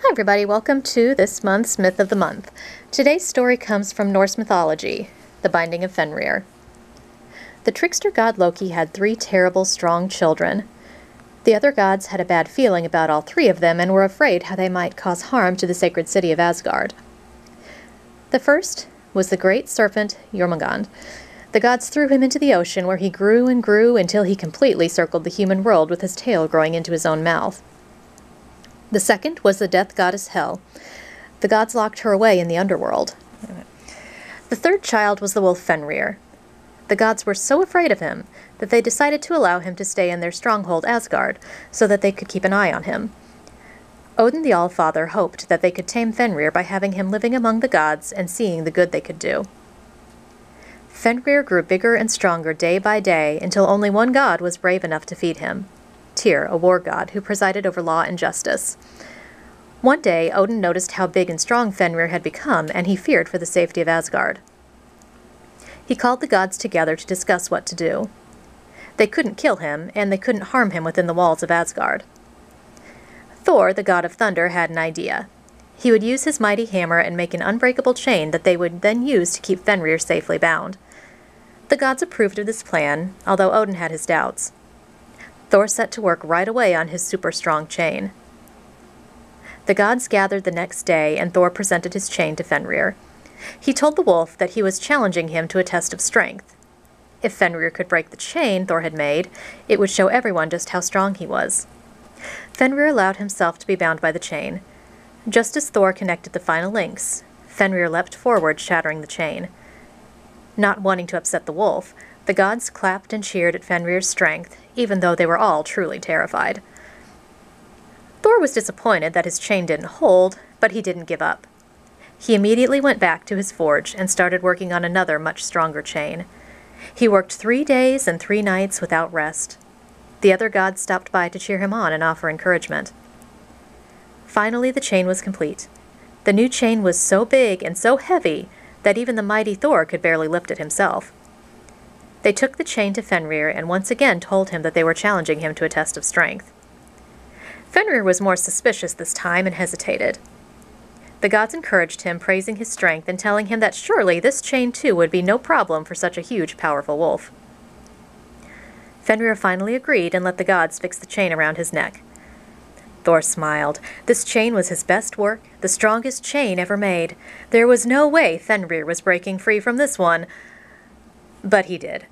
Hi everybody, welcome to this month's Myth of the Month. Today's story comes from Norse mythology, the Binding of Fenrir. The trickster god Loki had 3 terrible, strong children. The other gods had a bad feeling about all 3 of them and were afraid how they might cause harm to the sacred city of Asgard. The first was the great serpent Jormungand. The gods threw him into the ocean where he grew and grew until he completely circled the human world with his tail growing into his own mouth. The second was the death goddess Hel. The gods locked her away in the underworld. The third child was the wolf Fenrir. The gods were so afraid of him that they decided to allow him to stay in their stronghold Asgard so that they could keep an eye on him. Odin the All-Father hoped that they could tame Fenrir by having him living among the gods and seeing the good they could do. Fenrir grew bigger and stronger day by day until only one god was brave enough to feed him. Tyr, a war god who presided over law and justice. One day, Odin noticed how big and strong Fenrir had become, and he feared for the safety of Asgard. He called the gods together to discuss what to do. They couldn't kill him, and they couldn't harm him within the walls of Asgard. Thor, the god of thunder, had an idea. He would use his mighty hammer and make an unbreakable chain that they would then use to keep Fenrir safely bound. The gods approved of this plan, although Odin had his doubts. Thor set to work right away on his super-strong chain. The gods gathered the next day, and Thor presented his chain to Fenrir. He told the wolf that he was challenging him to a test of strength. If Fenrir could break the chain Thor had made, it would show everyone just how strong he was. Fenrir allowed himself to be bound by the chain. Just as Thor connected the final links, Fenrir leapt forward, shattering the chain. Not wanting to upset the wolf, the gods clapped and cheered at Fenrir's strength, even though they were all truly terrified. Thor was disappointed that his chain didn't hold, but he didn't give up. He immediately went back to his forge and started working on another much stronger chain. He worked 3 days and 3 nights without rest. The other gods stopped by to cheer him on and offer encouragement. Finally, the chain was complete. The new chain was so big and so heavy that even the mighty Thor could barely lift it himself. They took the chain to Fenrir and once again told him that they were challenging him to a test of strength. Fenrir was more suspicious this time and hesitated. The gods encouraged him, praising his strength and telling him that surely this chain too would be no problem for such a huge, powerful wolf. Fenrir finally agreed and let the gods fix the chain around his neck. Thor smiled. This chain was his best work, the strongest chain ever made. There was no way Fenrir was breaking free from this one. But he did.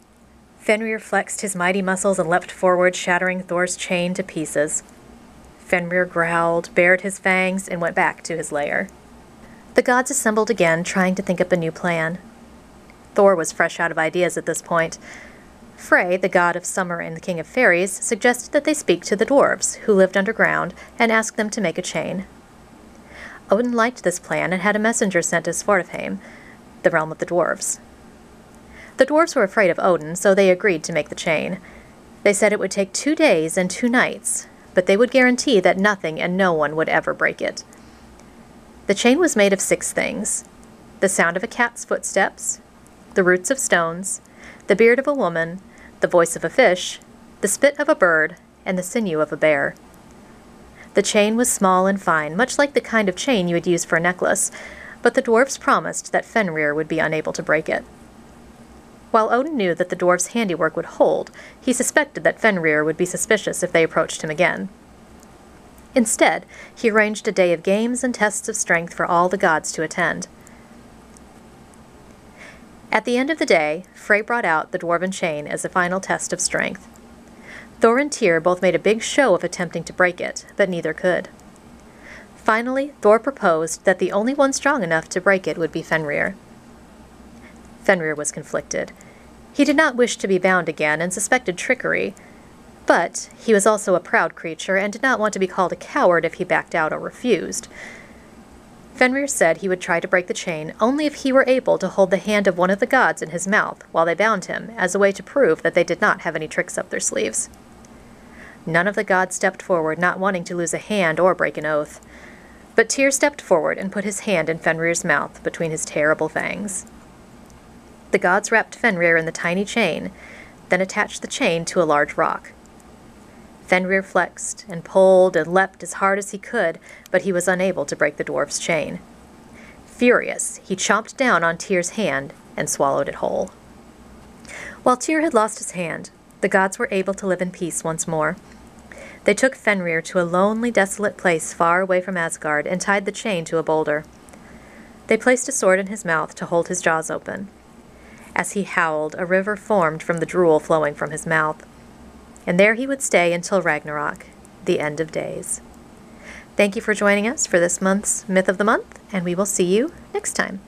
Fenrir flexed his mighty muscles and leapt forward, shattering Thor's chain to pieces. Fenrir growled, bared his fangs, and went back to his lair. The gods assembled again, trying to think up a new plan. Thor was fresh out of ideas at this point. Frey, the god of summer and the king of fairies, suggested that they speak to the dwarves, who lived underground, and ask them to make a chain. Odin liked this plan and had a messenger sent to Svartalfheim, the realm of the dwarves. The dwarves were afraid of Odin, so they agreed to make the chain. They said it would take 2 days and 2 nights, but they would guarantee that nothing and no one would ever break it. The chain was made of 6 things: the sound of a cat's footsteps, the roots of stones, the beard of a woman, the voice of a fish, the spit of a bird, and the sinew of a bear. The chain was small and fine, much like the kind of chain you would use for a necklace, but the dwarves promised that Fenrir would be unable to break it. While Odin knew that the dwarves' handiwork would hold, he suspected that Fenrir would be suspicious if they approached him again. Instead, he arranged a day of games and tests of strength for all the gods to attend. At the end of the day, Frey brought out the dwarven chain as a final test of strength. Thor and Tyr both made a big show of attempting to break it, but neither could. Finally, Thor proposed that the only one strong enough to break it would be Fenrir. Fenrir was conflicted. He did not wish to be bound again and suspected trickery, but he was also a proud creature and did not want to be called a coward if he backed out or refused. Fenrir said he would try to break the chain only if he were able to hold the hand of one of the gods in his mouth while they bound him, as a way to prove that they did not have any tricks up their sleeves. None of the gods stepped forward, not wanting to lose a hand or break an oath. But Tyr stepped forward and put his hand in Fenrir's mouth between his terrible fangs. The gods wrapped Fenrir in the tiny chain, then attached the chain to a large rock. Fenrir flexed and pulled and leapt as hard as he could, but he was unable to break the dwarf's chain. Furious, he chomped down on Tyr's hand and swallowed it whole. While Tyr had lost his hand, the gods were able to live in peace once more. They took Fenrir to a lonely, desolate place far away from Asgard and tied the chain to a boulder. They placed a sword in his mouth to hold his jaws open. As he howled, a river formed from the drool flowing from his mouth. And there he would stay until Ragnarok, the end of days. Thank you for joining us for this month's Myth of the Month, and we will see you next time.